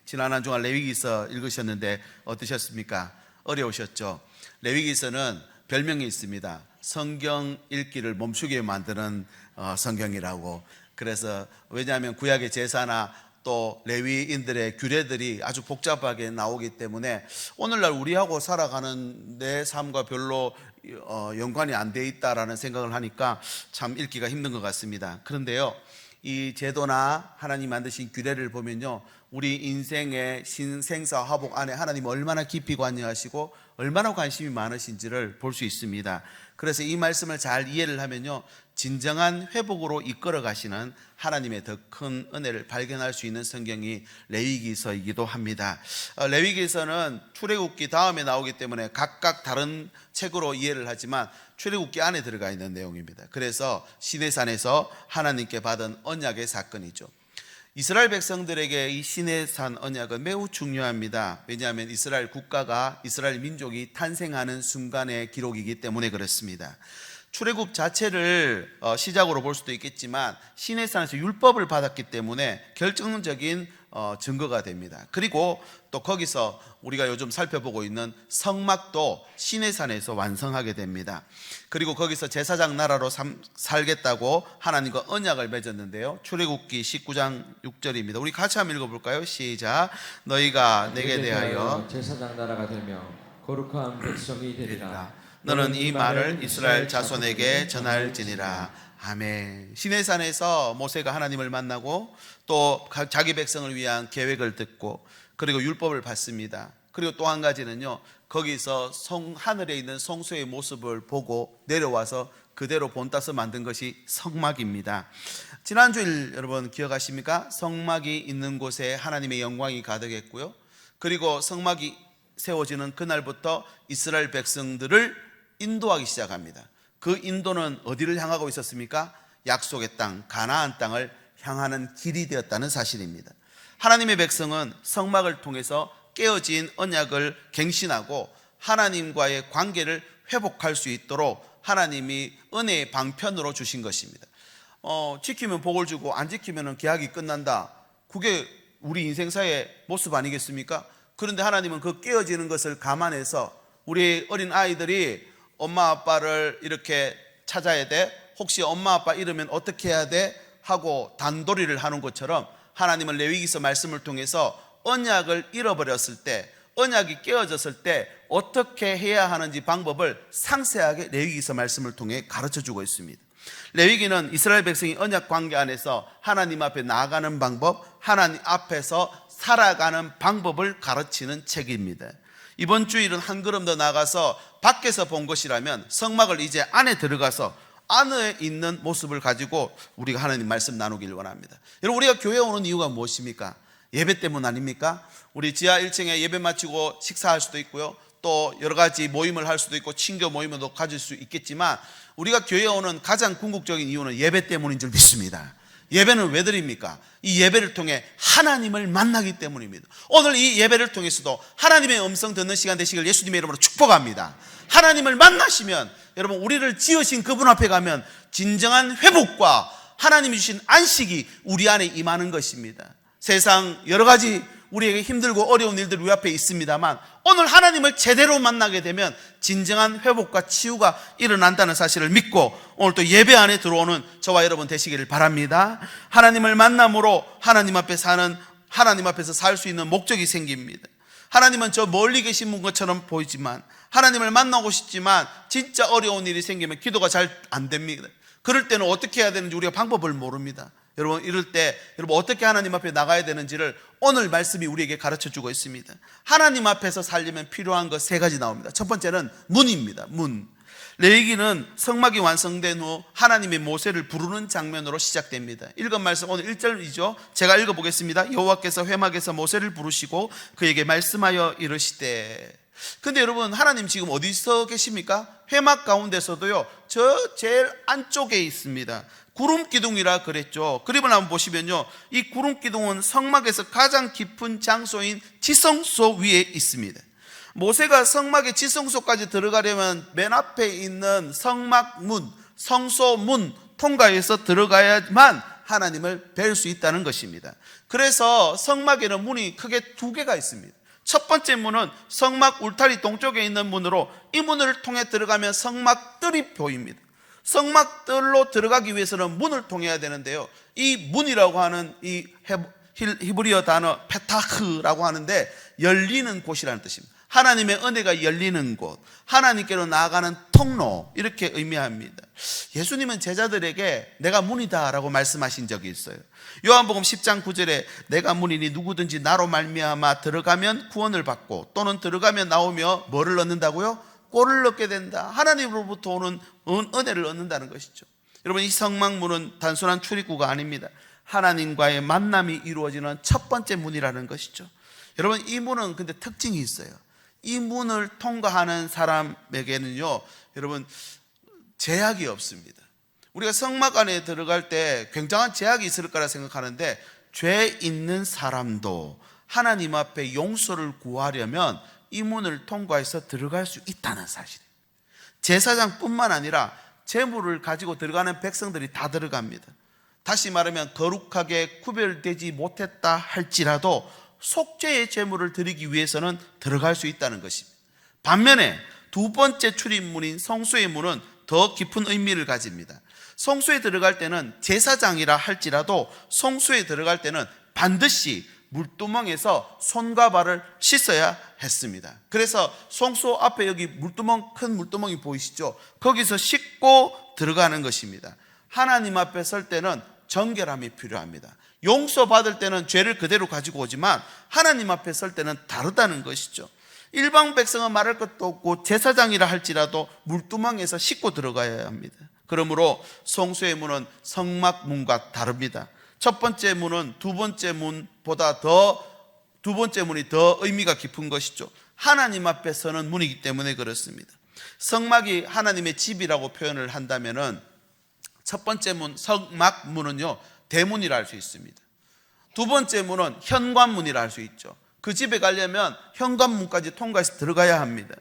지난 한 주간 레위기서 읽으셨는데 어떠셨습니까? 어려우셨죠? 레위기서는 별명이 있습니다. 성경 읽기를 멈추게 만드는 성경이라고. 그래서 왜냐하면 구약의 제사나 또 레위인들의 규례들이 아주 복잡하게 나오기 때문에 오늘날 우리하고 살아가는 내 삶과 별로 연관이 안 돼 있다라는 생각을 하니까 참 읽기가 힘든 것 같습니다. 그런데요, 이 제도나 하나님 만드신 규례를 보면요, 우리 인생의 신생사 화복 안에 하나님 얼마나 깊이 관여하시고 얼마나 관심이 많으신지를 볼 수 있습니다. 그래서 이 말씀을 잘 이해를 하면요, 진정한 회복으로 이끌어 가시는 하나님의 더 큰 은혜를 발견할 수 있는 성경이 레위기서이기도 합니다. 레위기서는 출애굽기 다음에 나오기 때문에 각각 다른 책으로 이해를 하지만 출애굽기 안에 들어가 있는 내용입니다. 그래서 시내산에서 하나님께 받은 언약의 사건이죠. 이스라엘 백성들에게 이 시내산 언약은 매우 중요합니다. 왜냐하면 이스라엘 국가가, 이스라엘 민족이 탄생하는 순간의 기록이기 때문에 그렇습니다. 출애굽 자체를 시작으로 볼 수도 있겠지만 시내산에서 율법을 받았기 때문에 결정적인 증거가 됩니다. 그리고 또 거기서 우리가 요즘 살펴보고 있는 성막도 시내산에서 완성하게 됩니다. 그리고 거기서 제사장 나라로 살겠다고 하나님과 언약을 맺었는데요, 출애굽기 19장 6절입니다. 우리 같이 한번 읽어볼까요? 시작. 너희가 내게 대하여 제사장 나라가 되며 거룩한 백성이 되리라. 너는 이 말을 이스라엘 자손에게 전할지니라. 아멘. 시내산에서 모세가 하나님을 만나고 또 자기 백성을 위한 계획을 듣고 그리고 율법을 받습니다. 그리고 또 한 가지는요, 거기서 하늘에 있는 성소의 모습을 보고 내려와서 그대로 본따서 만든 것이 성막입니다. 지난주일 여러분 기억하십니까? 성막이 있는 곳에 하나님의 영광이 가득했고요, 그리고 성막이 세워지는 그날부터 이스라엘 백성들을 인도하기 시작합니다. 그 인도는 어디를 향하고 있었습니까? 약속의 땅, 가나안 땅을 향하는 길이 되었다는 사실입니다. 하나님의 백성은 성막을 통해서 깨어진 언약을 갱신하고 하나님과의 관계를 회복할 수 있도록 하나님이 은혜의 방편으로 주신 것입니다. 지키면 복을 주고 안 지키면 계약이 끝난다. 그게 우리 인생사의 모습 아니겠습니까? 그런데 하나님은 그 깨어지는 것을 감안해서 우리 어린 아이들이 엄마 아빠를 이렇게 찾아야 돼, 혹시 엄마 아빠 잃으면 어떻게 해야 돼 하고 단도리를 하는 것처럼 하나님은 레위기서 말씀을 통해서 언약을 잃어버렸을 때, 언약이 깨어졌을 때 어떻게 해야 하는지 방법을 상세하게 레위기서 말씀을 통해 가르쳐주고 있습니다. 레위기는 이스라엘 백성이 언약 관계 안에서 하나님 앞에 나아가는 방법, 하나님 앞에서 살아가는 방법을 가르치는 책입니다. 이번 주일은 한 걸음 더 나가서 밖에서 본 것이라면 성막을 이제 안에 들어가서 안에 있는 모습을 가지고 우리가 하나님 말씀 나누길 원합니다. 여러분, 우리가 교회 오는 이유가 무엇입니까? 예배 때문 아닙니까? 우리 지하 1층에 예배 마치고 식사할 수도 있고요, 또 여러 가지 모임을 할 수도 있고 친교 모임도 가질 수 있겠지만 우리가 교회에 오는 가장 궁극적인 이유는 예배 때문인 줄 믿습니다. 예배는 왜 드립니까? 이 예배를 통해 하나님을 만나기 때문입니다. 오늘 이 예배를 통해서도 하나님의 음성 듣는 시간 되시길 예수님의 이름으로 축복합니다. 하나님을 만나시면 여러분, 우리를 지으신 그분 앞에 가면 진정한 회복과 하나님이 주신 안식이 우리 안에 임하는 것입니다. 세상 여러 가지 우리에게 힘들고 어려운 일들이 우리 앞에 있습니다만 오늘 하나님을 제대로 만나게 되면 진정한 회복과 치유가 일어난다는 사실을 믿고 오늘 또 예배 안에 들어오는 저와 여러분 되시기를 바랍니다. 하나님을 만남으로 하나님 앞에서 살 수 있는 목적이 생깁니다. 하나님은 저 멀리 계신 분 것처럼 보이지만 하나님을 만나고 싶지만 진짜 어려운 일이 생기면 기도가 잘 안 됩니다. 그럴 때는 어떻게 해야 되는지 우리가 방법을 모릅니다. 여러분, 이럴 때 여러분 어떻게 하나님 앞에 나가야 되는지를 오늘 말씀이 우리에게 가르쳐주고 있습니다. 하나님 앞에서 살려면 필요한 것 3가지 나옵니다. 첫 번째는 문입니다. 문. 레위기는 성막이 완성된 후 하나님의 모세를 부르는 장면으로 시작됩니다. 읽은 말씀 오늘 1절이죠. 제가 읽어보겠습니다. 여호와께서 회막에서 모세를 부르시고 그에게 말씀하여 이르시되. 근데 여러분, 하나님 지금 어디서 계십니까? 회막 가운데서도요, 저 제일 안쪽에 있습니다. 구름 기둥이라 그랬죠. 그림을 한번 보시면요, 이 구름 기둥은 성막에서 가장 깊은 장소인 지성소 위에 있습니다. 모세가 성막의 지성소까지 들어가려면 맨 앞에 있는 성막문, 성소문 통과해서 들어가야만 하나님을 뵐 수 있다는 것입니다. 그래서 성막에는 문이 크게 두 개가 있습니다. 첫 번째 문은 성막 울타리 동쪽에 있는 문으로, 이 문을 통해 들어가면 성막뜰이 보입니다. 성막뜰로 들어가기 위해서는 문을 통해야 되는데요, 이 문이라고 하는 이 히브리어 단어 페타흐라고 하는데 열리는 곳이라는 뜻입니다. 하나님의 은혜가 열리는 곳, 하나님께로 나아가는 통로, 이렇게 의미합니다. 예수님은 제자들에게 내가 문이다 라고 말씀하신 적이 있어요. 요한복음 10장 9절에 내가 문이니 누구든지 나로 말미암아 들어가면 구원을 받고 또는 들어가면 나오며 뭐를 얻는다고요? 꼴을 얻게 된다. 하나님으로부터 오는 은혜를 얻는다는 것이죠. 여러분, 이 성막문은 단순한 출입구가 아닙니다. 하나님과의 만남이 이루어지는 첫 번째 문이라는 것이죠. 여러분, 이 문은 근데 특징이 있어요. 이 문을 통과하는 사람에게는요, 여러분, 제약이 없습니다. 우리가 성막 안에 들어갈 때 굉장한 제약이 있을 거라 생각하는데, 죄 있는 사람도 하나님 앞에 용서를 구하려면 이 문을 통과해서 들어갈 수 있다는 사실이에요. 제사장뿐만 아니라 제물을 가지고 들어가는 백성들이 다 들어갑니다. 다시 말하면 거룩하게 구별되지 못했다 할지라도 속죄의 제물을 드리기 위해서는 들어갈 수 있다는 것입니다. 반면에 두 번째 출입문인 성소의 문은 더 깊은 의미를 가집니다. 성소에 들어갈 때는 제사장이라 할지라도 성소에 들어갈 때는 반드시 물두멍에서 손과 발을 씻어야 했습니다. 그래서 성소 앞에 여기 물두멍, 큰 물두멍이 보이시죠? 거기서 씻고 들어가는 것입니다. 하나님 앞에 설 때는 정결함이 필요합니다. 용서받을 때는 죄를 그대로 가지고 오지만 하나님 앞에 설 때는 다르다는 것이죠. 일반 백성은 말할 것도 없고 제사장이라 할지라도 물두멍에서 씻고 들어가야 합니다. 그러므로 성소의 문은 성막문과 다릅니다. 첫 번째 문은 두 번째 문보다 두 번째 문이 더 의미가 깊은 것이죠. 하나님 앞에 서는 문이기 때문에 그렇습니다. 성막이 하나님의 집이라고 표현을 한다면은 첫 번째 문, 성막문은요, 대문이라 할 수 있습니다. 두 번째 문은 현관문이라 할 수 있죠. 그 집에 가려면 현관문까지 통과해서 들어가야 합니다.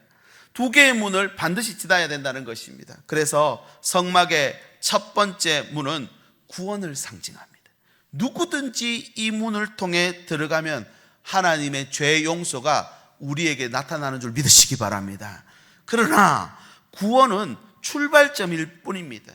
두 개의 문을 반드시 지나야 된다는 것입니다. 그래서 성막의 첫 번째 문은 구원을 상징합니다. 누구든지 이 문을 통해 들어가면 하나님의 죄 용서가 우리에게 나타나는 줄 믿으시기 바랍니다. 그러나 구원은 출발점일 뿐입니다.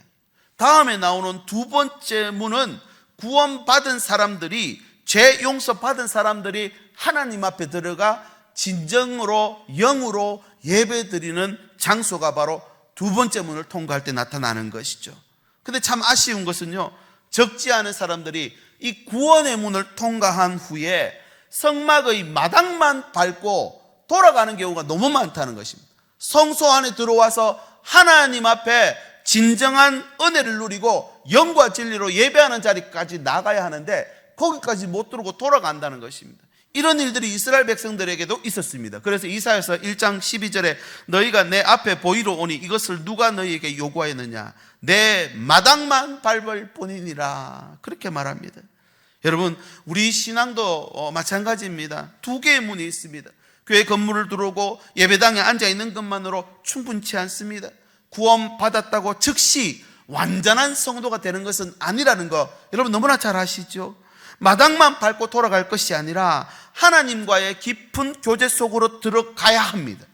다음에 나오는 두 번째 문은 구원받은 사람들이, 죄 용서받은 사람들이 하나님 앞에 들어가 진정으로 영으로 예배드리는 장소가 바로 두 번째 문을 통과할 때 나타나는 것이죠. 근데 참 아쉬운 것은요, 적지 않은 사람들이 이 구원의 문을 통과한 후에 성막의 마당만 밟고 돌아가는 경우가 너무 많다는 것입니다. 성소 안에 들어와서 하나님 앞에 진정한 은혜를 누리고 영과 진리로 예배하는 자리까지 나가야 하는데 거기까지 못 들어오고 돌아간다는 것입니다. 이런 일들이 이스라엘 백성들에게도 있었습니다. 그래서 이사야서 1장 12절에 너희가 내 앞에 보이러 오니 이것을 누가 너희에게 요구하였느냐, 내 마당만 밟을 뿐이니라, 그렇게 말합니다. 여러분, 우리 신앙도 마찬가지입니다. 두 개의 문이 있습니다. 교회 건물을 들어오고 예배당에 앉아있는 것만으로 충분치 않습니다. 구원받았다고 즉시 완전한 성도가 되는 것은 아니라는 거 여러분 너무나 잘 아시죠? 마당만 밟고 돌아갈 것이 아니라 하나님과의 깊은 교제 속으로 들어가야 합니다.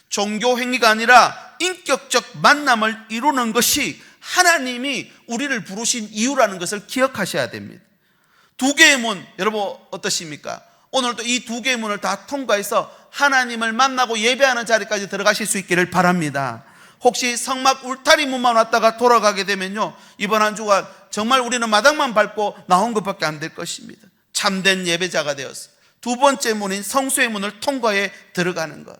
종교 행위가 아니라 인격적 만남을 이루는 것이 하나님이 우리를 부르신 이유라는 것을 기억하셔야 됩니다. 두 개의 문, 여러분 어떠십니까? 오늘도 이 두 개의 문을 다 통과해서 하나님을 만나고 예배하는 자리까지 들어가실 수 있기를 바랍니다. 혹시 성막 울타리 문만 왔다가 돌아가게 되면요, 이번 한 주간 정말 우리는 마당만 밟고 나온 것밖에 안 될 것입니다. 참된 예배자가 되어서 두 번째 문인 성소의 문을 통과해 들어가는 것.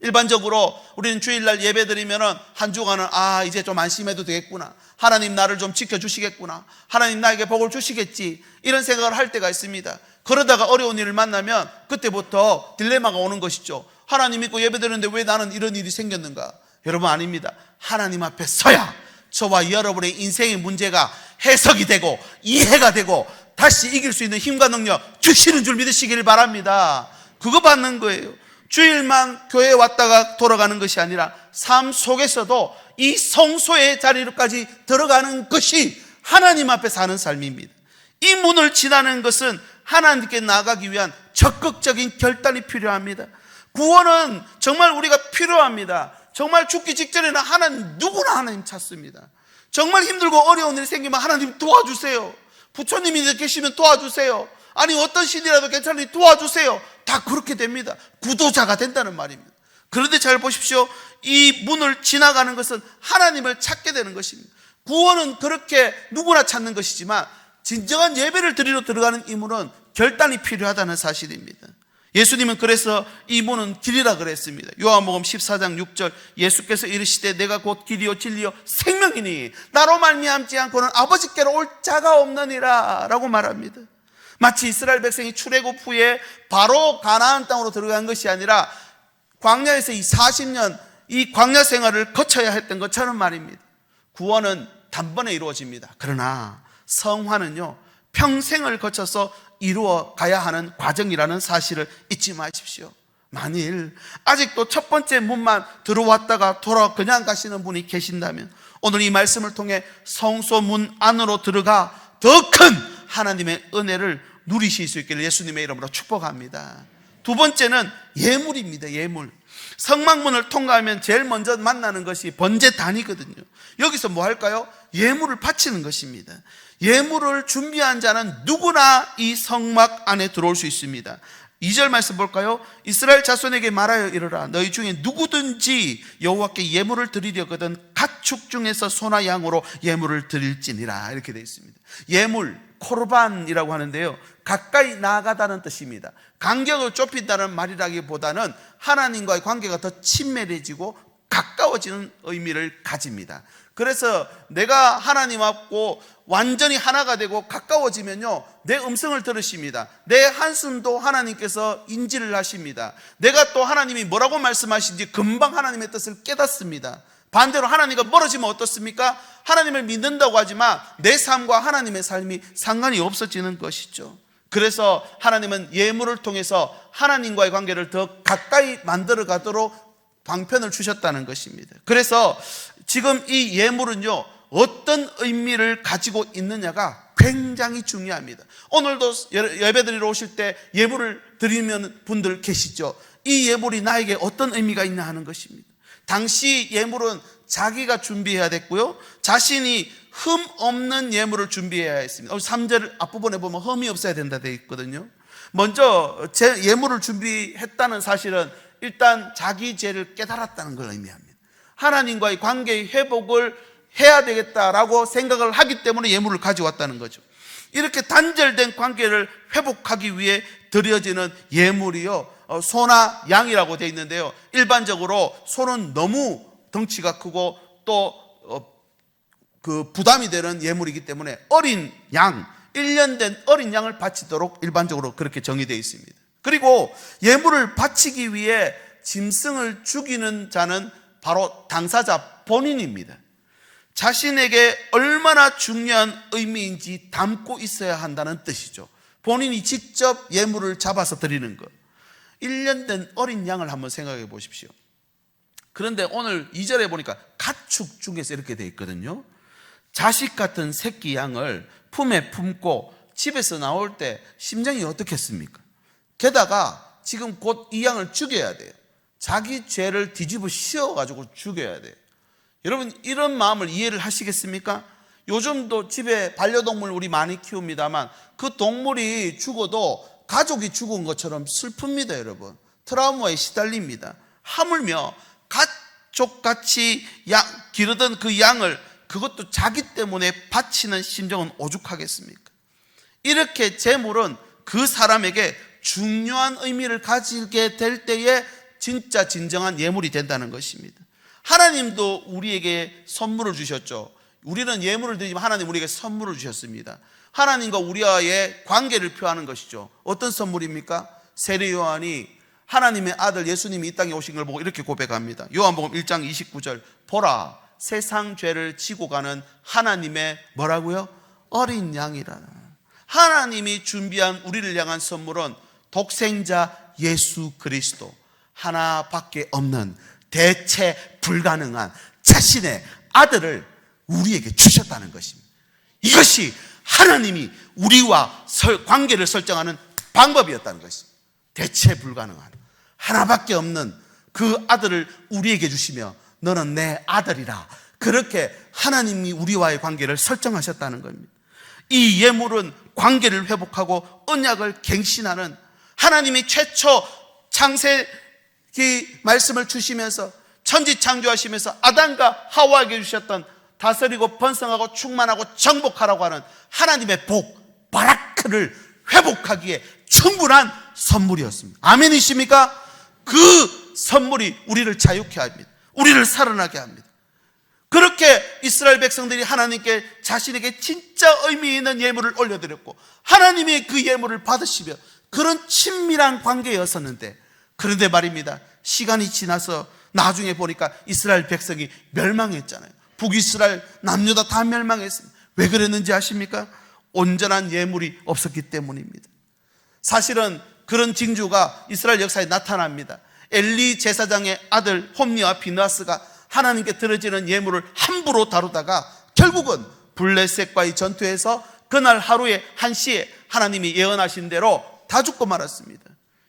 일반적으로 우리는 주일날 예배 드리면은 한 주간은 이제 좀 안심해도 되겠구나, 하나님 나를 좀 지켜주시겠구나, 하나님 나에게 복을 주시겠지, 이런 생각을 할 때가 있습니다. 그러다가 어려운 일을 만나면 그때부터 딜레마가 오는 것이죠. 하나님 믿고 예배 드리는데 왜 나는 이런 일이 생겼는가? 여러분, 아닙니다. 하나님 앞에 서야 저와 여러분의 인생의 문제가 해석이 되고 이해가 되고 다시 이길 수 있는 힘과 능력 주시는 줄 믿으시길 바랍니다. 그거 받는 거예요. 주일만 교회에 왔다가 돌아가는 것이 아니라 삶 속에서도 이 성소의 자리로까지 들어가는 것이 하나님 앞에 사는 삶입니다. 이 문을 지나는 것은 하나님께 나아가기 위한 적극적인 결단이 필요합니다. 구원은 정말 우리가 필요합니다. 정말 죽기 직전에는 누구나 하나님 찾습니다. 정말 힘들고 어려운 일이 생기면 하나님 도와주세요. 부처님이 계시면 도와주세요. 아니 어떤 신이라도 괜찮으니 도와주세요. 다 그렇게 됩니다. 구도자가 된다는 말입니다. 그런데 잘 보십시오. 이 문을 지나가는 것은 하나님을 찾게 되는 것입니다. 구원은 그렇게 누구나 찾는 것이지만 진정한 예배를 드리러 들어가는 이 문은 결단이 필요하다는 사실입니다. 예수님은 그래서 이 문은 길이라 그랬습니다. 요한복음 14장 6절 예수께서 이르시되 내가 곧 길이요 진리요 생명이니 나로 말미암지 않고는 아버지께로 올 자가 없느니라 라고 말합니다. 마치 이스라엘 백성이 출애굽 후에 바로 가나안 땅으로 들어간 것이 아니라 광야에서 이 40년 이 광야 생활을 거쳐야 했던 것처럼 말입니다. 구원은 단번에 이루어집니다. 그러나 성화는요 평생을 거쳐서 이루어 가야 하는 과정이라는 사실을 잊지 마십시오. 만일 아직도 첫 번째 문만 들어왔다가 그냥 가시는 분이 계신다면 오늘 이 말씀을 통해 성소 문 안으로 들어가 더 큰 하나님의 은혜를 누리실 수 있기를 예수님의 이름으로 축복합니다. 두 번째는 예물입니다. 예물. 성막문을 통과하면 제일 먼저 만나는 것이 번제단이거든요. 여기서 뭐 할까요? 예물을 바치는 것입니다. 예물을 준비한 자는 누구나 이 성막 안에 들어올 수 있습니다. 2절 말씀 볼까요? 이스라엘 자손에게 말하여 이르라 너희 중에 누구든지 여호와께 예물을 드리려거든 가축 중에서 소나 양으로 예물을 드릴지니라 이렇게 되어 있습니다. 예물, 코르반이라고 하는데요 가까이 나아가다는 뜻입니다. 간격을 좁힌다는 말이라기보다는 하나님과의 관계가 더 친밀해지고 가까워지는 의미를 가집니다. 그래서 내가 하나님하고 완전히 하나가 되고 가까워지면요 내 음성을 들으십니다. 내 한숨도 하나님께서 인지를 하십니다. 내가 또 하나님이 뭐라고 말씀하신지 금방 하나님의 뜻을 깨닫습니다. 반대로 하나님과 멀어지면 어떻습니까? 하나님을 믿는다고 하지만 내 삶과 하나님의 삶이 상관이 없어지는 것이죠. 그래서 하나님은 예물을 통해서 하나님과의 관계를 더 가까이 만들어 가도록 방편을 주셨다는 것입니다. 그래서 지금 이 예물은요 어떤 의미를 가지고 있느냐가 굉장히 중요합니다. 오늘도 예배드리러 오실 때 예물을 드리는 분들 계시죠. 이 예물이 나에게 어떤 의미가 있나 하는 것입니다. 당시 예물은 자기가 준비해야 됐고요 자신이 흠 없는 예물을 준비해야 했습니다. 3절 앞부분에 보면 흠이 없어야 된다 되어 있거든요. 먼저 제 예물을 준비했다는 사실은 일단 자기 죄를 깨달았다는 걸 의미합니다. 하나님과의 관계의 회복을 해야 되겠다라고 생각을 하기 때문에 예물을 가져왔다는 거죠. 이렇게 단절된 관계를 회복하기 위해 드려지는 예물이요 소나 양이라고 되어 있는데요 일반적으로 소는 너무 덩치가 크고 또 부담이 되는 예물이기 때문에 어린 양 1년 된 어린 양을 바치도록 일반적으로 그렇게 정의되어 있습니다. 그리고 예물을 바치기 위해 짐승을 죽이는 자는 바로 당사자 본인입니다. 자신에게 얼마나 중요한 의미인지 담고 있어야 한다는 뜻이죠. 본인이 직접 예물을 잡아서 드리는 것. 1년 된 어린 양을 한번 생각해 보십시오. 그런데 오늘 2절에 보니까 가축 중에서 이렇게 되어 있거든요. 자식 같은 새끼 양을 품에 품고 집에서 나올 때 심정이 어떻겠습니까? 게다가 지금 곧 이 양을 죽여야 돼요. 자기 죄를 뒤집어 씌워가지고 죽여야 돼요. 여러분 이런 마음을 이해를 하시겠습니까? 요즘도 집에 반려동물 우리 많이 키웁니다만 그 동물이 죽어도 가족이 죽은 것처럼 슬픕니다. 여러분 트라우마에 시달립니다. 하물며 가족같이 기르던 그 양을 그것도 자기 때문에 바치는 심정은 오죽하겠습니까? 이렇게 제물은 그 사람에게 중요한 의미를 가지게 될 때에 진짜 진정한 예물이 된다는 것입니다. 하나님도 우리에게 선물을 주셨죠. 우리는 예물을 드리지만 하나님 우리에게 선물을 주셨습니다. 하나님과 우리와의 관계를 표하는 것이죠. 어떤 선물입니까? 세례 요한이 하나님의 아들 예수님이 이 땅에 오신 걸 보고 이렇게 고백합니다. 요한복음 1장 29절 보라 세상 죄를 지고 가는 하나님의 뭐라고요? 어린 양이라. 하나님이 준비한 우리를 향한 선물은 독생자 예수 그리스도 하나밖에 없는 대체 불가능한 자신의 아들을 우리에게 주셨다는 것입니다. 이것이 하나님이 우리와 관계를 설정하는 방법이었다는 것입니다. 대체 불가능한 하나밖에 없는 그 아들을 우리에게 주시며 너는 내 아들이라, 그렇게 하나님이 우리와의 관계를 설정하셨다는 겁니다. 이 예물은 관계를 회복하고 언약을 갱신하는, 하나님이 최초 창세기 말씀을 주시면서 천지 창조하시면서 아담과 하와에게 주셨던 다스리고 번성하고 충만하고 정복하라고 하는 하나님의 복, 바라크를 회복하기에 충분한 선물이었습니다. 아멘이십니까? 그 선물이 우리를 자유케 합니다. 우리를 살아나게 합니다. 그렇게 이스라엘 백성들이 하나님께 자신에게 진짜 의미 있는 예물을 올려드렸고 하나님이 그 예물을 받으시며 그런 친밀한 관계였었는데, 그런데 말입니다, 시간이 지나서 나중에 보니까 이스라엘 백성이 멸망했잖아요. 북이스라엘 남녀 다 멸망했습니다. 왜 그랬는지 아십니까? 온전한 예물이 없었기 때문입니다. 사실은 그런 징조가 이스라엘 역사에 나타납니다. 엘리 제사장의 아들 홈니와 비느하스가 하나님께 드려지는 예물을 함부로 다루다가 결국은 블레셋과의 전투에서 그날 하루에 1시에 하나님이 예언하신 대로 다 죽고 말았습니다.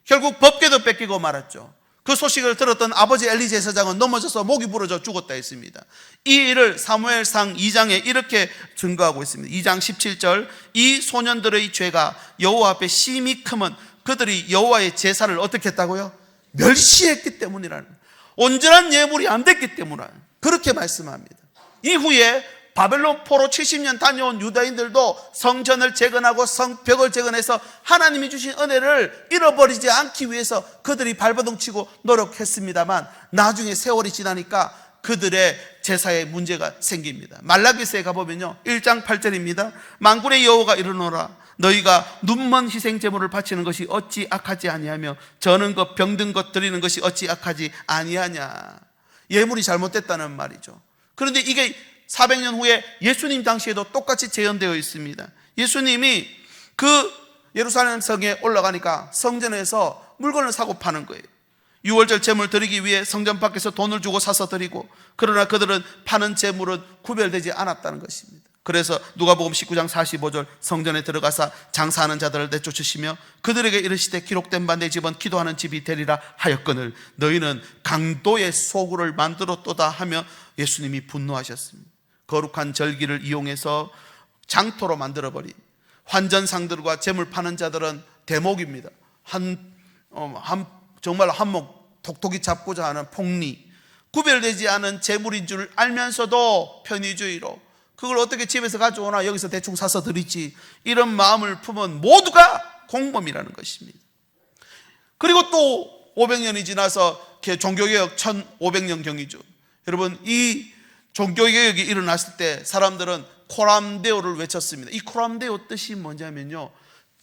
결국 법궤도 뺏기고 말았죠. 그 소식을 들었던 아버지 엘리 제사장은 넘어져서 목이 부러져 죽었다 했습니다. 이 일을 사무엘상 2장에 이렇게 증거하고 있습니다. 2장 17절, 이 소년들의 죄가 여호와 앞에 심히 크면 그들이 여호와의 제사를 어떻게 했다고요? 멸시했기 때문이라는, 온전한 예물이 안 됐기 때문이라는, 그렇게 말씀합니다. 이후에 바벨론 포로 70년 다녀온 유다인들도 성전을 재건하고 성벽을 재건해서 하나님이 주신 은혜를 잃어버리지 않기 위해서 그들이 발버둥치고 노력했습니다만 나중에 세월이 지나니까 그들의 제사에 문제가 생깁니다. 말라기서에 가보면요 1장 8절입니다. 만군의 여호와가 이르노라, 너희가 눈먼 희생 제물을 바치는 것이 어찌 악하지 아니하며 저는 것 병든 것 드리는 것이 어찌 악하지 아니하냐. 예물이 잘못됐다는 말이죠. 그런데 이게 400년 후에 예수님 당시에도 똑같이 재현되어 있습니다. 예수님이 그 예루살렘 성에 올라가니까 성전에서 물건을 사고 파는 거예요. 유월절 제물 드리기 위해 성전 밖에서 돈을 주고 사서 드리고, 그러나 그들은 파는 제물은 구별되지 않았다는 것입니다. 그래서 누가복음 19장 45절, 성전에 들어가사 장사하는 자들을 내쫓으시며 그들에게 이르시되 기록된 바 내 집은 기도하는 집이 되리라 하였거늘 너희는 강도의 소굴을 만들었도다 하며 예수님이 분노하셨습니다. 거룩한 절기를 이용해서 장토로 만들어버린 환전상들과 재물 파는 자들은 대목입니다. 정말 한몫 톡톡히 잡고자 하는 폭리, 구별되지 않은 재물인 줄 알면서도 편의주의로 그걸 어떻게 집에서 가져오나, 여기서 대충 사서 드리지, 이런 마음을 품은 모두가 공범이라는 것입니다. 그리고 또 500년이 지나서 종교개혁 1500년경이죠. 여러분, 이 종교개혁이 일어났을 때 사람들은 코람데오를 외쳤습니다. 이 코람데오 뜻이 뭐냐면요,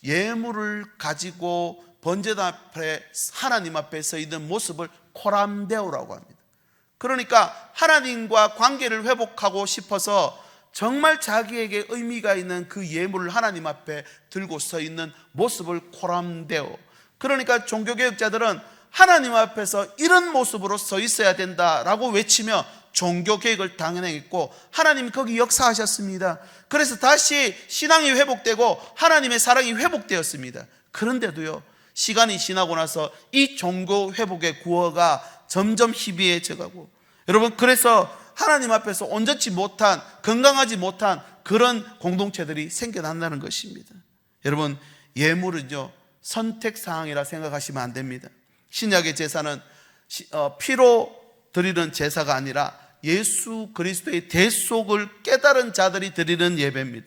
예물을 가지고 번제단 앞에 하나님 앞에 서 있는 모습을 코람데오라고 합니다. 그러니까 하나님과 관계를 회복하고 싶어서 정말 자기에게 의미가 있는 그 예물을 하나님 앞에 들고 서 있는 모습을 코람데오. 그러니까 종교개혁자들은 하나님 앞에서 이런 모습으로 서 있어야 된다라고 외치며 종교개혁을 당연했고, 하나님이 거기 역사하셨습니다. 그래서 다시 신앙이 회복되고 하나님의 사랑이 회복되었습니다. 그런데도요, 시간이 지나고 나서 이 종교 회복의 구호가 점점 희비해져가고, 여러분, 그래서 하나님 앞에서 온전치 못한, 건강하지 못한 그런 공동체들이 생겨난다는 것입니다. 여러분, 예물은요 선택사항이라 생각하시면 안 됩니다. 신약의 제사는 피로 드리는 제사가 아니라 예수 그리스도의 대속을 깨달은 자들이 드리는 예배입니다.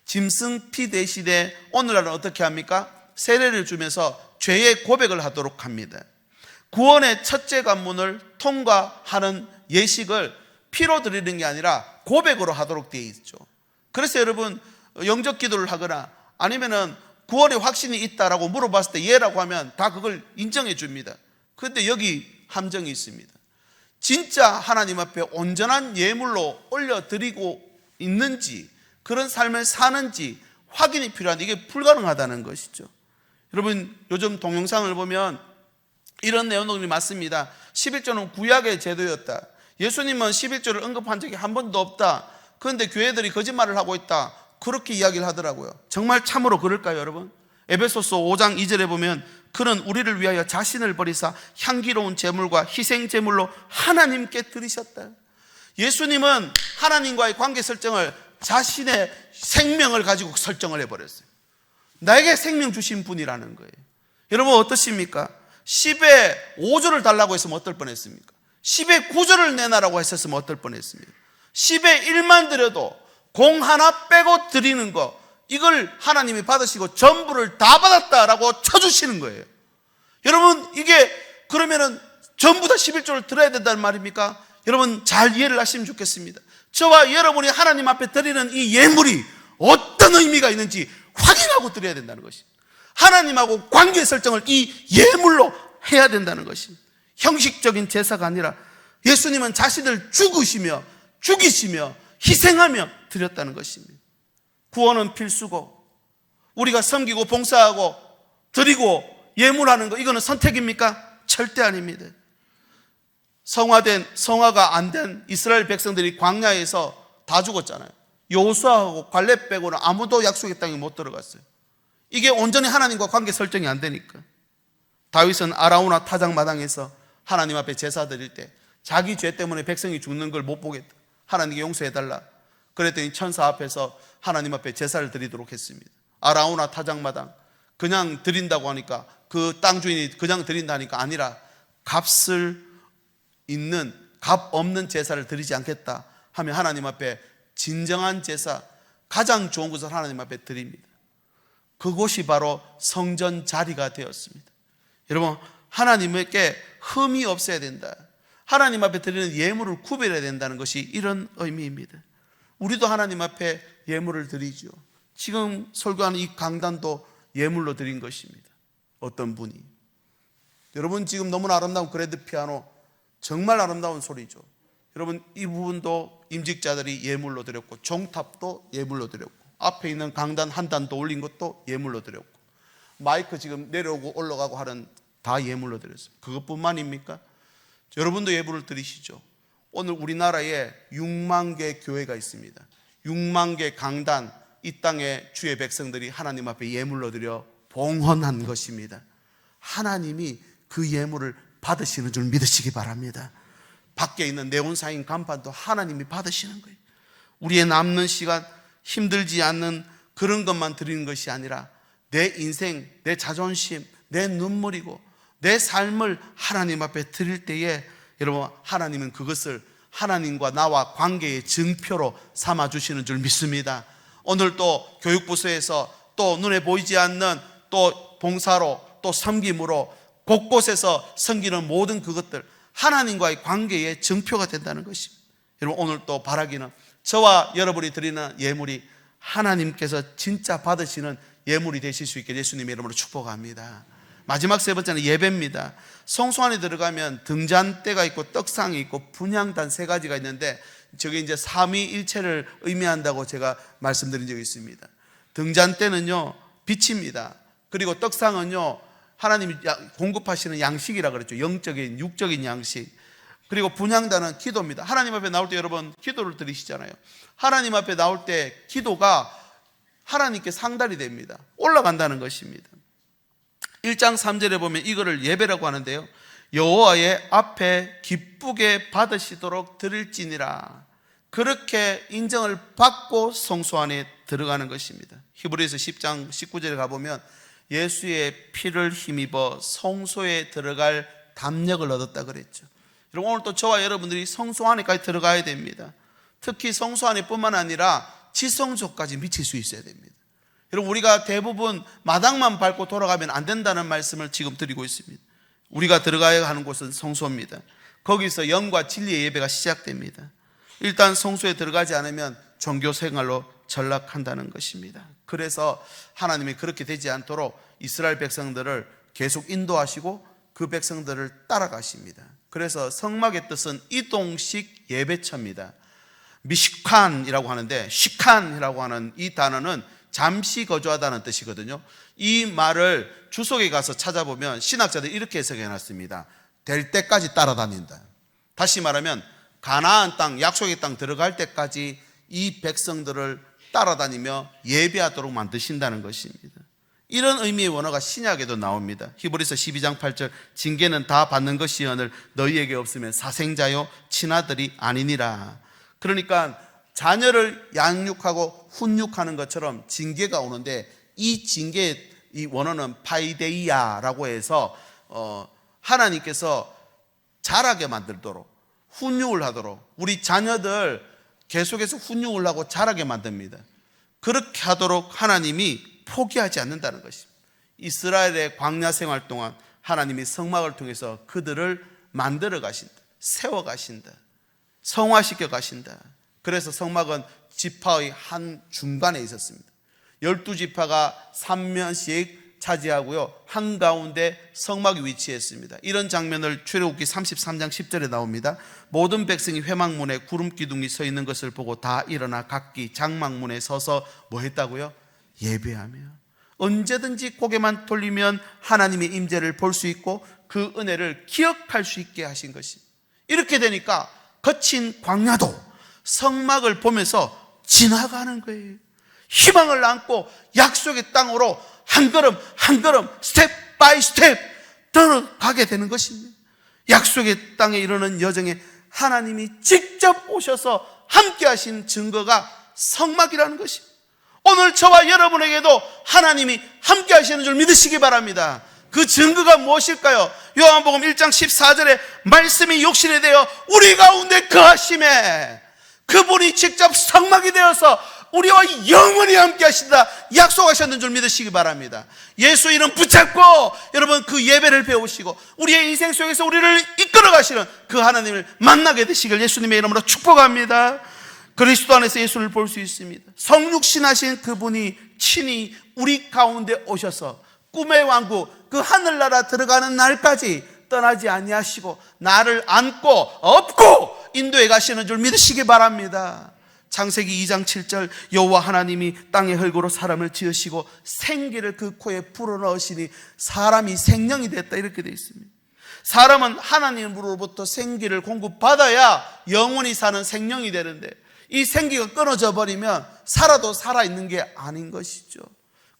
짐승 피 대신에 오늘날은 어떻게 합니까? 세례를 주면서 죄의 고백을 하도록 합니다. 구원의 첫째 관문을 통과하는 예식을 피로 드리는 게 아니라 고백으로 하도록 되어 있죠. 그래서 여러분, 영접 기도를 하거나 아니면은 구원의 확신이 있다라고 물어봤을 때 예라고 하면 다 그걸 인정해 줍니다. 그런데 여기 함정이 있습니다. 진짜 하나님 앞에 온전한 예물로 올려드리고 있는지, 그런 삶을 사는지 확인이 필요한데 이게 불가능하다는 것이죠. 여러분, 요즘 동영상을 보면 이런 내용들이 많습니다. 11조는 구약의 제도였다. 예수님은 11조를 언급한 적이 한 번도 없다. 그런데 교회들이 거짓말을 하고 있다. 그렇게 이야기를 하더라고요. 정말 참으로 그럴까요, 여러분? 에베소서 5장 2절에 보면 그는 우리를 위하여 자신을 버리사 향기로운 제물과 희생 제물로 하나님께 드리셨다. 예수님은 하나님과의 관계 설정을 자신의 생명을 가지고 설정을 해버렸어요. 나에게 생명 주신 분이라는 거예요. 여러분 어떠십니까? 10의 5조를 달라고 했으면 어떨 뻔했습니까? 10의 9조를 내놔라고 했었으면 어떨 뻔했습니까? 10의 1만 드려도 공 하나 빼고 드리는 거, 이걸 하나님이 받으시고 전부를 다 받았다라고 쳐주시는 거예요. 여러분 이게 그러면은 전부 다 11조를 드려야 된다는 말입니까? 여러분 잘 이해를 하시면 좋겠습니다. 저와 여러분이 하나님 앞에 드리는 이 예물이 어떤 의미가 있는지 확인하고 드려야 된다는 것입니다. 하나님하고 관계 설정을 이 예물로 해야 된다는 것입니다. 형식적인 제사가 아니라 예수님은 자신을 죽으시며 죽이시며 희생하며 드렸다는 것입니다. 구원은 필수고 우리가 섬기고 봉사하고 드리고 예물하는 거, 이거는 선택입니까? 절대 아닙니다. 성화가 안 된 이스라엘 백성들이 광야에서 다 죽었잖아요. 여호수아하고 갈렙 빼고는 아무도 약속의 땅에 못 들어갔어요. 이게 온전히 하나님과 관계 설정이 안 되니까. 다윗은 아라우나 타작마당에서 하나님 앞에 제사 드릴 때 자기 죄 때문에 백성이 죽는 걸 못 보겠다, 하나님께 용서해달라 그랬더니 천사 앞에서 하나님 앞에 제사를 드리도록 했습니다. 아라우나 타작마당, 그냥 드린다고 하니까 그 땅 주인이 그냥 드린다니까 아니라 값을 있는, 값 없는 제사를 드리지 않겠다 하면 하나님 앞에 진정한 제사, 가장 좋은 것을 하나님 앞에 드립니다. 그곳이 바로 성전 자리가 되었습니다. 여러분 하나님께 흠이 없어야 된다, 하나님 앞에 드리는 예물을 구별해야 된다는 것이 이런 의미입니다. 우리도 하나님 앞에 예물을 드리죠. 지금 설교하는 이 강단도 예물로 드린 것입니다. 어떤 분이, 여러분 지금 너무나 아름다운 그랜드 피아노, 정말 아름다운 소리죠. 여러분 이 부분도 임직자들이 예물로 드렸고, 종탑도 예물로 드렸고, 앞에 있는 강단 한 단도 올린 것도 예물로 드렸고, 마이크 지금 내려오고 올라가고 하는 다 예물로 드렸어요. 그것뿐만입니까? 여러분도 예물을 드리시죠. 오늘 우리나라에 6만 개 교회가 있습니다. 6만 개 강단, 이 땅에 주의 백성들이 하나님 앞에 예물로 드려 봉헌한 것입니다. 하나님이 그 예물을 받으시는 줄 믿으시기 바랍니다. 밖에 있는 네온사인 간판도 하나님이 받으시는 거예요. 우리의 남는 시간 힘들지 않는 그런 것만 드리는 것이 아니라 내 인생, 내 자존심, 내 눈물이고 내 삶을 하나님 앞에 드릴 때에 여러분 하나님은 그것을 하나님과 나와 관계의 증표로 삼아주시는 줄 믿습니다. 오늘 또 교육부서에서 또 눈에 보이지 않는 또 봉사로 또 섬김으로 곳곳에서 섬기는 모든 그것들 하나님과의 관계의 증표가 된다는 것입니다. 여러분 오늘 또 바라기는 저와 여러분이 드리는 예물이 하나님께서 진짜 받으시는 예물이 되실 수 있게 예수님의 이름으로 축복합니다. 마지막 세 번째는 예배입니다. 성소 안에 들어가면 등잔대가 있고 떡상이 있고 분향단 세 가지가 있는데 저게 이제 삼위일체를 의미한다고 제가 말씀드린 적이 있습니다. 등잔대는요 빛입니다. 그리고 떡상은요 하나님이 공급하시는 양식이라 그랬죠. 영적인 육적인 양식. 그리고 분향단은 기도입니다. 하나님 앞에 나올 때 여러분 기도를 드리시잖아요. 하나님 앞에 나올 때 기도가 하나님께 상달이 됩니다. 올라간다는 것입니다. 1장 3절에 보면 이거를 예배라고 하는데요, 여호와의 앞에 기쁘게 받으시도록 드릴지니라, 그렇게 인정을 받고 성소 안에 들어가는 것입니다. 히브리서 10장 19절에 가보면 예수의 피를 힘입어 성소에 들어갈 담력을 얻었다 그랬죠. 여러분 오늘 또 저와 여러분들이 성소 안에까지 들어가야 됩니다. 특히 성소 안에뿐만 아니라 지성소까지 미칠 수 있어야 됩니다. 여러분 우리가 대부분 마당만 밟고 돌아가면 안 된다는 말씀을 지금 드리고 있습니다. 우리가 들어가야 하는 곳은 성소입니다. 거기서 영과 진리의 예배가 시작됩니다. 일단 성소에 들어가지 않으면 종교 생활로 전락한다는 것입니다. 그래서 하나님이 그렇게 되지 않도록 이스라엘 백성들을 계속 인도하시고 그 백성들을 따라가십니다. 그래서 성막의 뜻은 이동식 예배처입니다. 미시칸이라고 하는데, 시칸이라고 하는 이 단어는 잠시 거주하다는 뜻이거든요. 이 말을 주석에 가서 찾아보면 신학자들이 이렇게 해석해 놨습니다. 될 때까지 따라다닌다. 다시 말하면 가나안 땅, 약속의 땅 들어갈 때까지 이 백성들을 따라다니며 예배하도록 만드신다는 것입니다. 이런 의미의 원어가 신약에도 나옵니다. 히브리서 12장 8절 징계는 다 받는 것이오늘 너희에게 없으면 사생자요 친아들이 아니니라. 그러니까 자녀를 양육하고 훈육하는 것처럼 징계가 오는데 이 징계의 이 원어는 파이데이아라고 해서 하나님께서 자라게 만들도록 훈육을 하도록 우리 자녀들 계속해서 훈육을 하고 자라게 만듭니다. 그렇게 하도록 하나님이 포기하지 않는다는 것입니다. 이스라엘의 광야 생활 동안 하나님이 성막을 통해서 그들을 만들어 가신다, 세워 가신다, 성화시켜 가신다. 그래서 성막은 지파의 한 중간에 있었습니다. 12지파가 3면씩 차지하고요, 한가운데 성막이 위치했습니다. 이런 장면을 출애굽기 33장 10절에 나옵니다. 모든 백성이 회막문에 구름 기둥이 서 있는 것을 보고 다 일어나 각기 장막문에 서서 뭐 했다고요? 예배하며. 언제든지 고개만 돌리면 하나님의 임재를 볼 수 있고 그 은혜를 기억할 수 있게 하신 것입니다. 이렇게 되니까 거친 광야도 성막을 보면서 지나가는 거예요. 희망을 안고 약속의 땅으로 한 걸음 한 걸음 스텝 바이 스텝 들어가게 되는 것입니다. 약속의 땅에 이르는 여정에 하나님이 직접 오셔서 함께 하신 증거가 성막이라는 것입니다. 오늘 저와 여러분에게도 하나님이 함께 하시는 줄 믿으시기 바랍니다. 그 증거가 무엇일까요? 요한복음 1장 14절에 말씀이 육신이 되어 우리 가운데 거하심에 그분이 직접 성막이 되어서 우리와 영원히 함께 하신다 약속하셨는 줄 믿으시기 바랍니다. 예수 이름 붙잡고 여러분 그 예배를 배우시고 우리의 인생 속에서 우리를 이끌어 가시는 그 하나님을 만나게 되시길 예수님의 이름으로 축복합니다. 그리스도 안에서 예수를 볼 수 있습니다. 성육신하신 그분이 친히 우리 가운데 오셔서 꿈의 왕국 그 하늘나라 들어가는 날까지 떠나지 아니하시고 나를 안고 업고 인도해 가시는 줄 믿으시기 바랍니다. 창세기 2장 7절 여호와 하나님이 땅의 흙으로 사람을 지으시고 생기를 그 코에 불어넣으시니 사람이 생명이 됐다 이렇게 되어 있습니다. 사람은 하나님으로부터 생기를 공급받아야 영원히 사는 생명이 되는데 이 생기가 끊어져 버리면 살아도 살아있는 게 아닌 것이죠.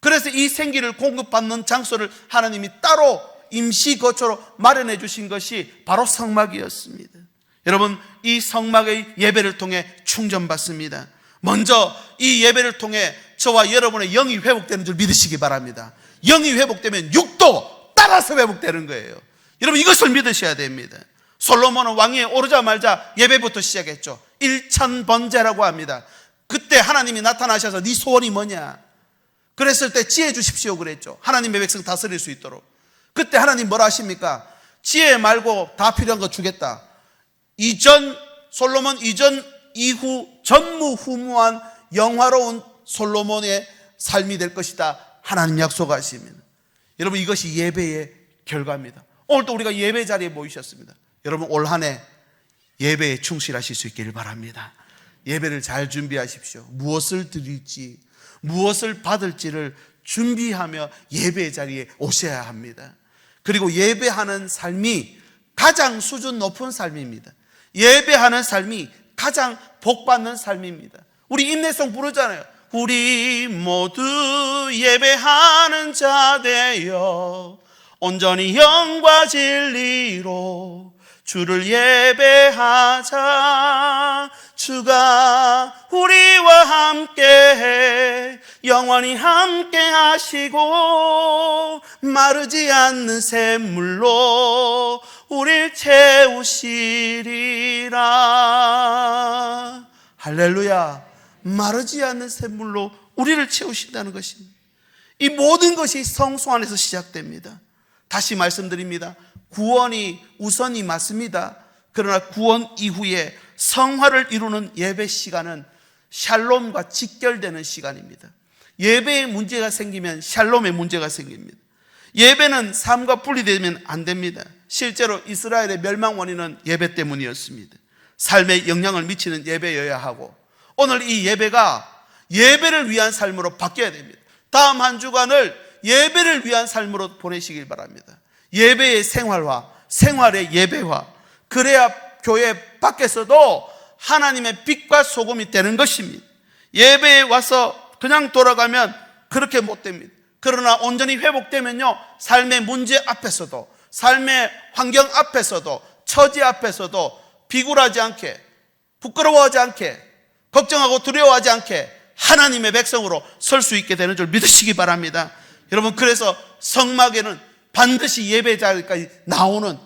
그래서 이 생기를 공급받는 장소를 하나님이 따로 임시 거처로 마련해 주신 것이 바로 성막이었습니다. 여러분 이 성막의 예배를 통해 충전받습니다. 먼저 이 예배를 통해 저와 여러분의 영이 회복되는 줄 믿으시기 바랍니다. 영이 회복되면 육도 따라서 회복되는 거예요. 여러분 이것을 믿으셔야 됩니다. 솔로몬은 왕위에 오르자마자 예배부터 시작했죠. 일천번제라고 합니다. 그때 하나님이 나타나셔서 네 소원이 뭐냐 그랬을 때 지혜 주십시오 그랬죠. 하나님의 백성 다스릴 수 있도록. 그때 하나님 뭐라 하십니까? 지혜 말고 다 필요한 거 주겠다. 솔로몬 이전 이후 전무후무한 영화로운 솔로몬의 삶이 될 것이다 하나님 약속하십니다. 여러분 이것이 예배의 결과입니다. 오늘도 우리가 예배 자리에 모이셨습니다. 여러분 올 한 해 예배에 충실하실 수 있기를 바랍니다. 예배를 잘 준비하십시오. 무엇을 드릴지 무엇을 받을지를 준비하며 예배 자리에 오셔야 합니다. 그리고 예배하는 삶이 가장 수준 높은 삶입니다. 예배하는 삶이 가장 복받는 삶입니다. 우리 인내송 부르잖아요. 우리 모두 예배하는 자 되어 온전히 영과 진리로 주를 예배하자. 주가 우리와 함께해 영원히 함께 하시고 마르지 않는 샘물로 우릴 채우시리라. 할렐루야. 마르지 않는 샘물로 우리를 채우신다는 것입니다. 이 모든 것이 성소 안에서 시작됩니다. 다시 말씀드립니다. 구원이 우선이 맞습니다. 그러나 구원 이후에 성화를 이루는 예배 시간은 샬롬과 직결되는 시간입니다. 예배에 문제가 생기면 샬롬에 문제가 생깁니다. 예배는 삶과 분리되면 안 됩니다. 실제로 이스라엘의 멸망 원인은 예배 때문이었습니다. 삶에 영향을 미치는 예배여야 하고 오늘 이 예배가 예배를 위한 삶으로 바뀌어야 됩니다. 다음 한 주간을 예배를 위한 삶으로 보내시길 바랍니다. 예배의 생활화, 생활의 예배화, 그래야 교회 밖에서도 하나님의 빛과 소금이 되는 것입니다. 예배에 와서 그냥 돌아가면 그렇게 못 됩니다. 그러나 온전히 회복되면요, 삶의 문제 앞에서도, 삶의 환경 앞에서도, 처지 앞에서도 비굴하지 않게, 부끄러워하지 않게, 걱정하고 두려워하지 않게 하나님의 백성으로 설 수 있게 되는 줄 믿으시기 바랍니다. 여러분, 그래서 성막에는 반드시 예배자까지 나오는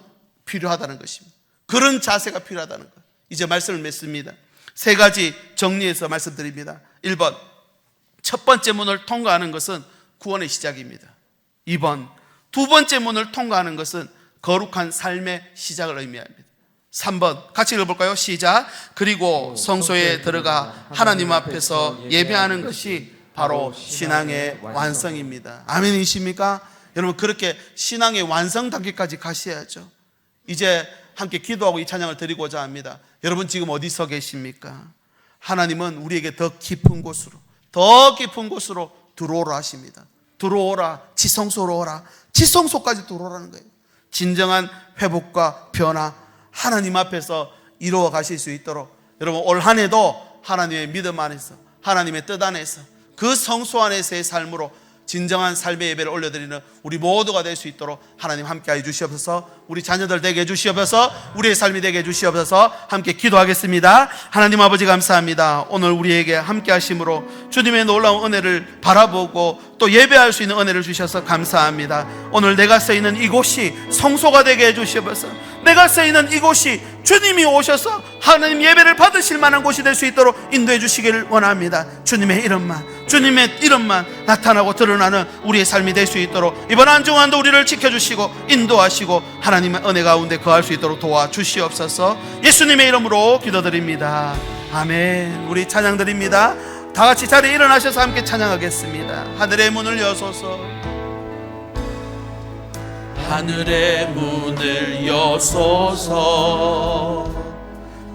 필요하다는 것입니다. 그런 자세가 필요하다는 것. 이제 말씀을 맺습니다. 세 가지 정리해서 말씀드립니다. 1번, 첫 번째 문을 통과하는 것은 구원의 시작입니다. 2번, 두 번째 문을 통과하는 것은 거룩한 삶의 시작을 의미합니다. 3번, 같이 읽어볼까요? 시작. 그리고 성소에 들어가 하나님 앞에서 예배하는 것이 바로 신앙의 완성입니다. 아멘이십니까? 여러분, 그렇게 신앙의 완성 단계까지 가셔야죠. 이제 함께 기도하고 이 찬양을 드리고자 합니다. 여러분, 지금 어디서 계십니까? 하나님은 우리에게 더 깊은 곳으로 들어오라 하십니다. 들어오라, 지성소로 오라. 지성소까지 들어오라는 거예요. 진정한 회복과 변화, 하나님 앞에서 이루어 가실 수 있도록 여러분, 올 한 해도 하나님의 믿음 안에서, 하나님의 뜻 안에서, 그 성소 안에서의 삶으로 진정한 삶의 예배를 올려드리는 우리 모두가 될 수 있도록 하나님 함께하여 주시옵소서. 우리 자녀들 되게 해주시옵소서. 우리의 삶이 되게 해주시옵소서. 함께 기도하겠습니다. 하나님 아버지, 감사합니다. 오늘 우리에게 함께 하심으로 주님의 놀라운 은혜를 바라보고 또 예배할 수 있는 은혜를 주셔서 감사합니다. 오늘 내가 서 있는 이곳이 성소가 되게 해주시옵소서. 내가 서 있는 이곳이 주님이 오셔서 하나님 예배를 받으실 만한 곳이 될 수 있도록 인도해 주시기를 원합니다. 주님의 이름만 나타나고 드러나는 우리의 삶이 될 수 있도록 이번 한 주간도 우리를 지켜주시고 인도하시고 하나님의 은혜 가운데 거할 수 있도록 도와주시옵소서. 예수님의 이름으로 기도드립니다. 아멘. 우리 찬양 드립니다. 다 같이 자리에 일어나셔서 함께 찬양하겠습니다. 하늘의 문을 여소서. 하늘의 문을 여소서.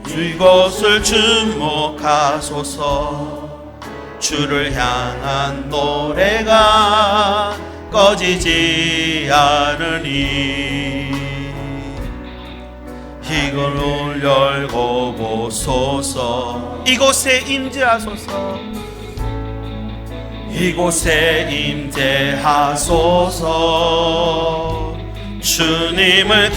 이곳을 주목하소서. 주를 향한 노래가 꺼지지 않으니 이걸 열고 보소서. 이곳에 임재하소서. 이곳에 임재하소서. 주님을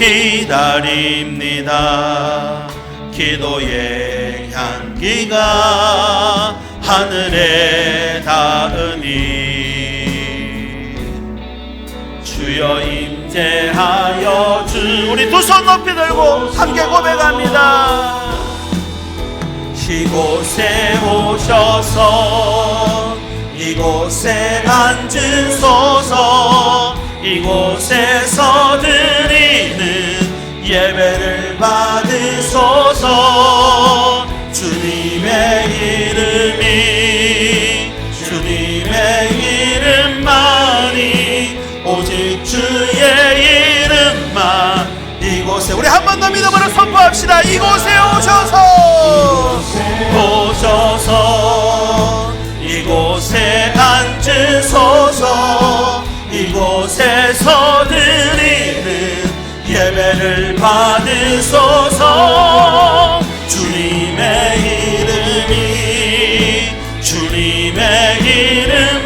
기다립니다. 기도의 향기가 하늘에 닿으니 주여 임재하여 주. 우리 두 손 높이 들고 함께 고백합니다. 이곳에 오셔서 이곳에 앉으소서. 이곳에서 드리는 예배를 받으소서. 주님의 이름만이 오직 주의 이름만. 이곳에 우리 한 번 더 믿음으로 선포합시다. 이곳에 오셔서 이곳에 앉으소서. 이곳에서 드리는 예배를 받으소서. 주님의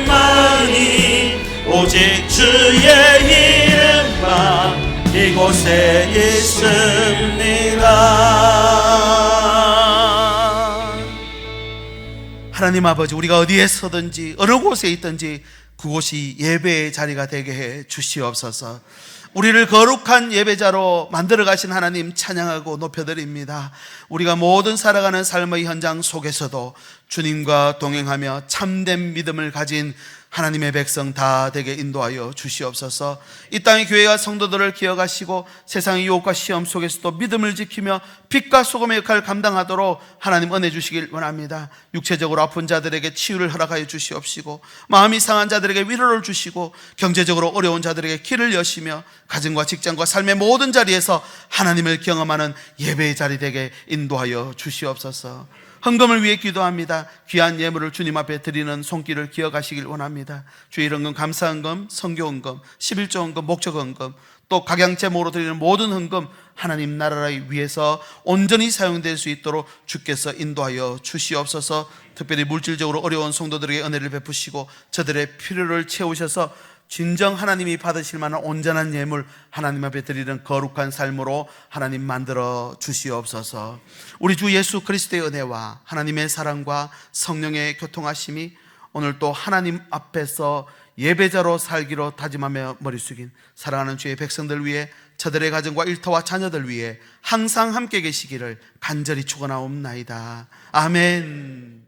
이름만이 오직 주의 이름만 이곳에 있습니다. 하나님 아버지, 우리가 어디에 서든지 어느 곳에 있든지 그곳이 예배의 자리가 되게 해 주시옵소서. 우리를 거룩한 예배자로 만들어 가신 하나님 찬양하고 높여드립니다. 우리가 모든 살아가는 삶의 현장 속에서도 주님과 동행하며 참된 믿음을 가진 하나님의 백성 다 되게 인도하여 주시옵소서. 이 땅의 교회와 성도들을 기억하시고 세상의 유혹과 시험 속에서도 믿음을 지키며 빛과 소금의 역할을 감당하도록 하나님 은혜 주시길 원합니다. 육체적으로 아픈 자들에게 치유를 허락하여 주시옵시고 마음이 상한 자들에게 위로를 주시고 경제적으로 어려운 자들에게 길을 여시며 가정과 직장과 삶의 모든 자리에서 하나님을 경험하는 예배의 자리 되게 인도하여 주시옵소서. 헌금을 위해 기도합니다. 귀한 예물을 주님 앞에 드리는 손길을 기억하시길 원합니다. 주의 헌금, 감사헌금, 선교헌금, 11조 헌금, 목적 헌금, 또 각양 제목으로 드리는 모든 헌금 하나님 나라를 위해서 온전히 사용될 수 있도록 주께서 인도하여 주시옵소서. 특별히 물질적으로 어려운 성도들에게 은혜를 베푸시고 저들의 필요를 채우셔서 진정 하나님이 받으실 만한 온전한 예물 하나님 앞에 드리는 거룩한 삶으로 하나님 만들어 주시옵소서. 우리 주 예수 그리스도의 은혜와 하나님의 사랑과 성령의 교통하심이 오늘 또 하나님 앞에서 예배자로 살기로 다짐하며 머리 숙인 사랑하는 주의 백성들 위해 저들의 가정과 일터와 자녀들 위해 항상 함께 계시기를 간절히 축원하옵나이다. 아멘.